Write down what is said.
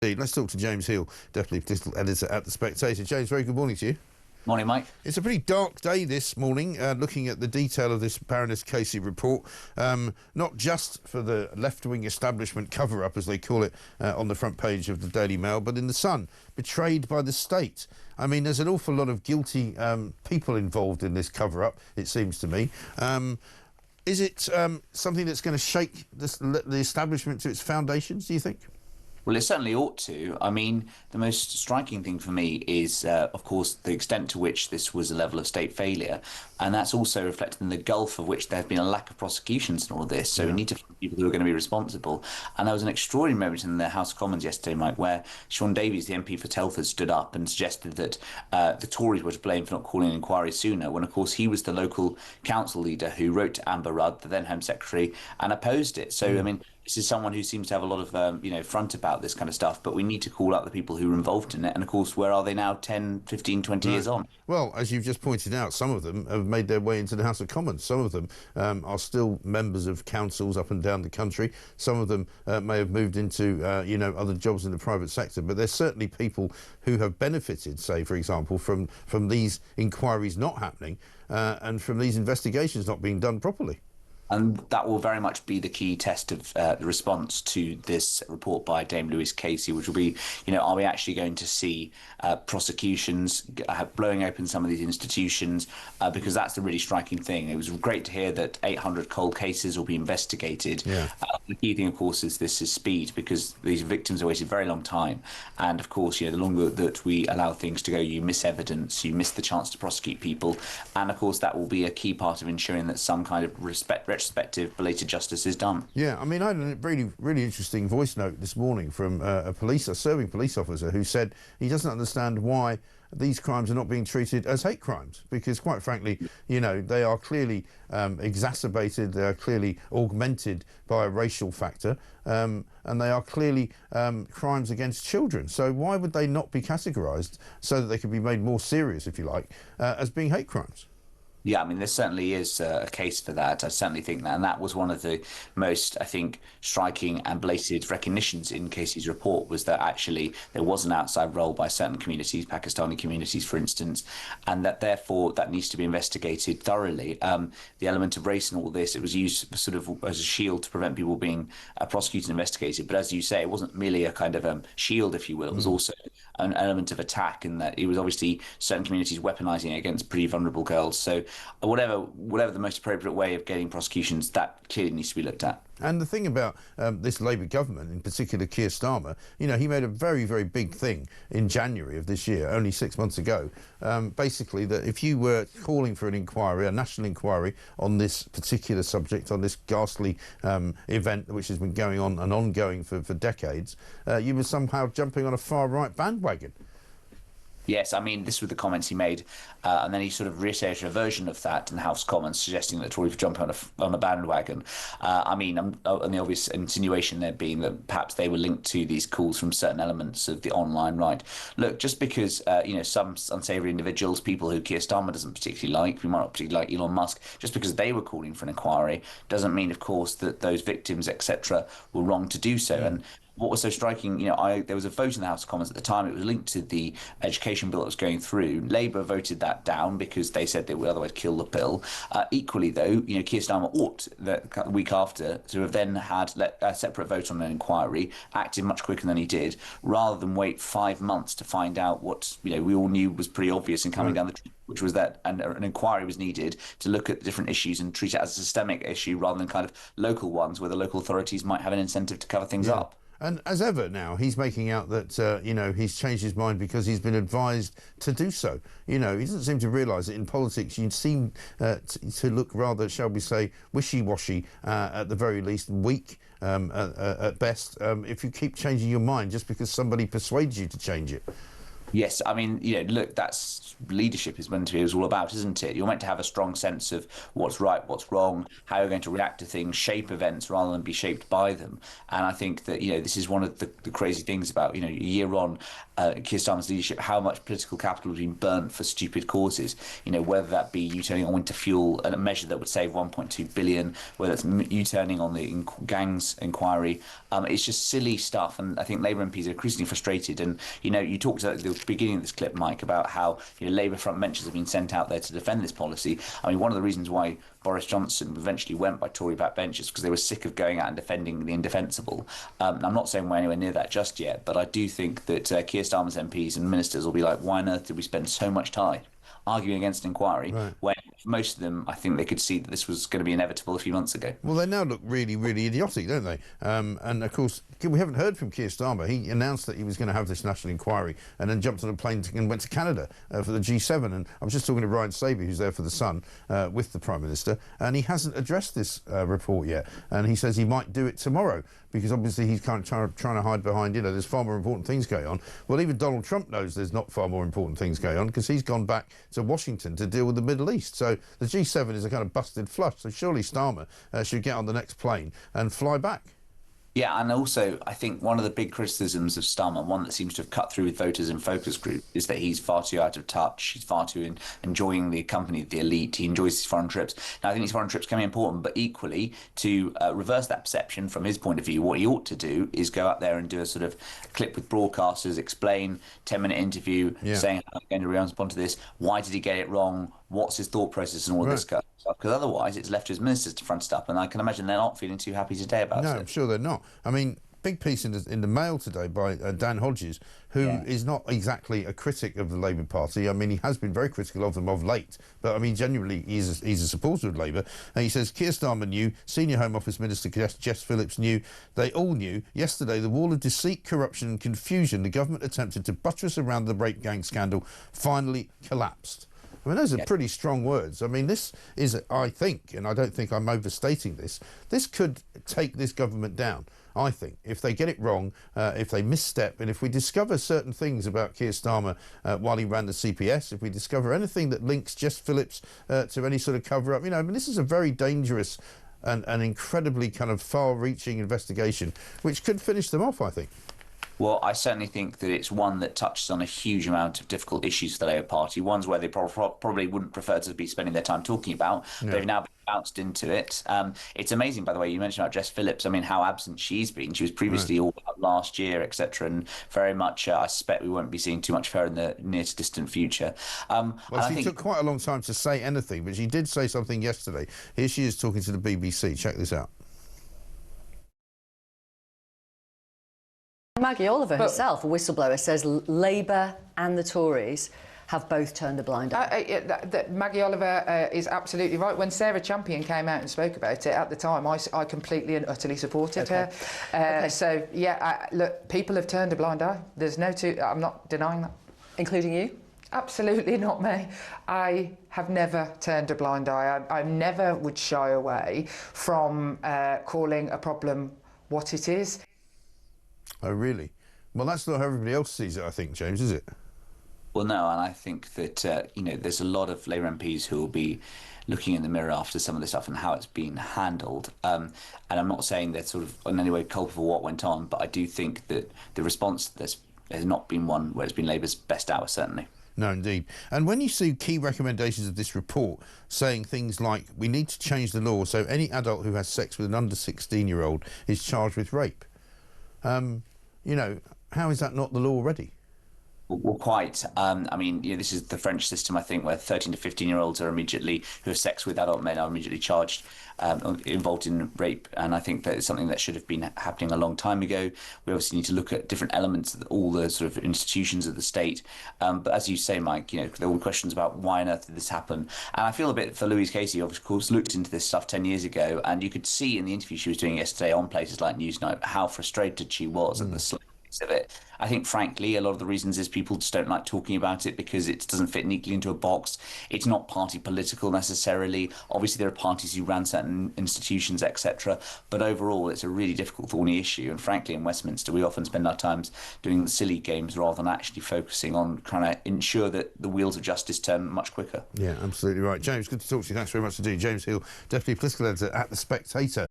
Let's talk to James Heale, Deputy Political Editor at The Spectator. James, very good morning to you. Morning, Mike. It's a pretty dark day this morning, looking at the detail of this Baroness Casey report, not just for the left-wing establishment cover-up, as they call it, on the front page of the Daily Mail, but in the Sun, betrayed by the state. I mean, there's an awful lot of guilty people involved in this cover-up, it seems to me. Is it something that's going to shake the establishment to its foundations, do you think? Well, it certainly ought to. I mean, the most striking thing for me is, of course, the extent to which this was a level of state failure. And that's also reflected in the gulf of which there have been a lack of prosecutions in all of this. So we need to find people who are going to be responsible. And there was an extraordinary moment in the House of Commons yesterday, Mike, where Sean Davies, the MP for Telford, stood up and suggested that the Tories were to blame for not calling an inquiry sooner, when, of course, he was the local council leader who wrote to Amber Rudd, the then Home Secretary, and opposed it. So, I mean, this is someone who seems to have a lot of, front about this kind of stuff, but we need to call out the people who were involved in it. And, of course, where are they now 10, 15, 20 years on? Well, as you've just pointed out, some of them have made their way into the House of Commons. Some of them are still members of councils up and down the country. Some of them may have moved into, other jobs in the private sector. But there's certainly people who have benefited, say, for example, from these inquiries not happening and from these investigations not being done properly. And that will very much be the key test of the response to this report by Dame Louise Casey, which will be, are we actually going to see prosecutions blowing open some of these institutions? Because that's the really striking thing. It was great to hear that 800 cold cases will be investigated. Yeah. The key thing, of course, is speed, because these victims have waited a very long time. And, of course, the longer that we allow things to go, you miss evidence, you miss the chance to prosecute people. And, of course, that will be a key part of ensuring that some kind of retrospective belated justice is done. Yeah, I mean, I had a really interesting voice note this morning from a serving police officer who said he doesn't understand why these crimes are not being treated as hate crimes, because quite frankly, they are clearly exacerbated, they are clearly augmented by a racial factor, and they are clearly crimes against children. So why would they not be categorised so that they could be made more serious, if you like, as being hate crimes? Yeah, I mean, there certainly is a case for that. I certainly think that. And that was one of the most, I think, striking and blatant recognitions in Casey's report, was that actually there was an outside role by certain communities, Pakistani communities, for instance, and that therefore that needs to be investigated thoroughly. The element of race in all this, it was used sort of as a shield to prevent people being prosecuted and investigated. But as you say, it wasn't merely a kind of shield, if you will. It was also an element of attack, in that it was obviously certain communities weaponizing it against pretty vulnerable girls. So whatever the most appropriate way of getting prosecutions, that clearly needs to be looked at. And the thing about this Labour government, in particular Keir Starmer, he made a very, very big thing in January of this year, only 6 months ago, basically that if you were calling for an inquiry, a national inquiry on this particular subject, on this ghastly event which has been going on and ongoing for decades, you were somehow jumping on a far-right bandwagon. Yes, I mean, this was the comments he made, and then he sort of reiterated a version of that in the House of Commons, suggesting that Tories would jump on a bandwagon. I mean, and the obvious insinuation there being that perhaps they were linked to these calls from certain elements of the online right. Look, just because, some unsavoury individuals, people who Keir Starmer doesn't particularly like, we might not particularly like Elon Musk, just because they were calling for an inquiry doesn't mean, of course, that those victims, etc., were wrong to do so. And what was so striking, there was a vote in the House of Commons at the time. It was linked to the education bill that was going through. Labour voted that down because they said they would otherwise kill the bill. Equally, though, Keir Starmer ought, the week after, to have then had a separate vote on an inquiry, acted much quicker than he did, rather than wait 5 months to find out what we all knew was pretty obvious in coming down the track, which was that an inquiry was needed to look at different issues and treat it as a systemic issue rather than kind of local ones where the local authorities might have an incentive to cover things up. And as ever now, he's making out that, he's changed his mind because he's been advised to do so. He doesn't seem to realise that in politics you seem to look rather, shall we say, wishy-washy at the very least, weak at best, if you keep changing your mind just because somebody persuades you to change it. Yes, I mean, look, that's leadership is meant to be is all about, isn't it? You're meant to have a strong sense of what's right, what's wrong, how you're going to react to things, shape events rather than be shaped by them. And I think that, this is one of the crazy things about, a year on Keir Starmer's leadership, how much political capital has been burnt for stupid causes, whether that be U-turning on winter fuel, a measure that would save 1.2 billion, whether it's U-turning on the gangs inquiry. It's just silly stuff. And I think Labour MPs are increasingly frustrated. And, you talked at the beginning of this clip, Mike, about how Labour frontbenchers have been sent out there to defend this policy. I mean, one of the reasons why Boris Johnson eventually went by Tory backbenchers because they were sick of going out and defending the indefensible. I'm not saying we're anywhere near that just yet, but I do think that Keir Starmer's MPs and ministers will be like, why on earth did we spend so much time arguing against an inquiry when most of them, I think they could see that this was going to be inevitable a few months ago. Well, they now look really, really idiotic, don't they? And of course, we haven't heard from Keir Starmer. He announced that he was going to have this national inquiry and then jumped on a plane and went to Canada for the G7. And I was just talking to Ryan Sabey, who's there for The Sun, with the Prime Minister, and he hasn't addressed this report yet. And he says he might do it tomorrow because obviously he's kind of trying to hide behind, there's far more important things going on. Well, even Donald Trump knows there's not far more important things going on because he's gone back to Washington to deal with the Middle East. So the G7 is a kind of busted flush. So surely Starmer should get on the next plane and fly back. Yeah, and also I think one of the big criticisms of Starmer, one that seems to have cut through with voters in focus group, is that he's far too out of touch. He's far too enjoying the company of the elite. He enjoys his foreign trips. Now, I think these foreign trips can be important, but equally, to reverse that perception from his point of view, what he ought to do is go out there and do a sort of clip with broadcasters, explain, 10-minute interview, saying how he's going to respond to this, why did he get it wrong, what's his thought process and all this stuff. Because otherwise it's left his ministers to front up, and I can imagine they're not feeling too happy today about it. No, I'm sure they're not. I mean, big piece in the Mail today by Dan Hodges, who is not exactly a critic of the Labour Party. I mean, he has been very critical of them of late, but I mean, genuinely, he's a supporter of Labour. And he says, Keir Starmer knew, Senior Home Office Minister Jess Phillips knew, they all knew. Yesterday, the wall of deceit, corruption and confusion the government attempted to buttress around the rape gang scandal finally collapsed. I mean, those are pretty strong words. I mean, this is, I think, and I don't think I'm overstating this, this could take this government down, I think, if they get it wrong, if they misstep, and if we discover certain things about Keir Starmer while he ran the CPS, if we discover anything that links Jess Phillips to any sort of cover-up, I mean, this is a very dangerous and incredibly kind of far-reaching investigation, which could finish them off, I think. Well, I certainly think that it's one that touches on a huge amount of difficult issues for the Labour Party, ones where they probably wouldn't prefer to be spending their time talking about. Yeah. They've now bounced into it. It's amazing, by the way, you mentioned about Jess Phillips. I mean, how absent she's been. She was previously all about last year, etc., and very much, I suspect we won't be seeing too much of her in the near to distant future. Well, she took quite a long time to say anything, but she did say something yesterday. Here she is talking to the BBC. Check this out. Maggie Oliver herself, a whistleblower, says Labour and the Tories have both turned a blind eye. Maggie Oliver is absolutely right. When Sarah Champion came out and spoke about it, at the time, I completely and utterly supported her. So, yeah, look, people have turned a blind eye. There's no I'm not denying that. Including you? Absolutely not me. I have never turned a blind eye. I never would shy away from calling a problem what it is. Oh, really? Well, that's not how everybody else sees it, I think, James, is it? Well, no, and I think that, there's a lot of Labour MPs who will be looking in the mirror after some of this stuff and how it's been handled. And I'm not saying they're sort of in any way culpable for what went on, but I do think that the response to this has not been one where it's been Labour's best hour, certainly. No, indeed. And when you see key recommendations of this report saying things like, we need to change the law so any adult who has sex with an under 16-year-old is charged with rape, how is that not the law already? Well, quite. I mean, this is the French system, I think, where 13 to 15-year-olds are immediately, who have sex with adult men, are immediately charged, involved in rape. And I think that it's something that should have been happening a long time ago. We obviously need to look at different elements of all the sort of institutions of the state. But as you say, Mike, there were questions about why on earth did this happen. And I feel a bit for Louise Casey, of course, looked into this stuff 10 years ago. And you could see in the interview she was doing yesterday on places like Newsnight how frustrated she was at the of it. I think, frankly, a lot of the reasons is people just don't like talking about it because it doesn't fit neatly into a box. It's not party political necessarily. Obviously, there are parties who ran certain institutions, etc. But overall, it's a really difficult, thorny issue. And frankly, in Westminster, we often spend our times doing silly games rather than actually focusing on trying to ensure that the wheels of justice turn much quicker. Yeah, absolutely right. James, good to talk to you. Thanks very much indeed. James Heale, Deputy Political Editor at The Spectator.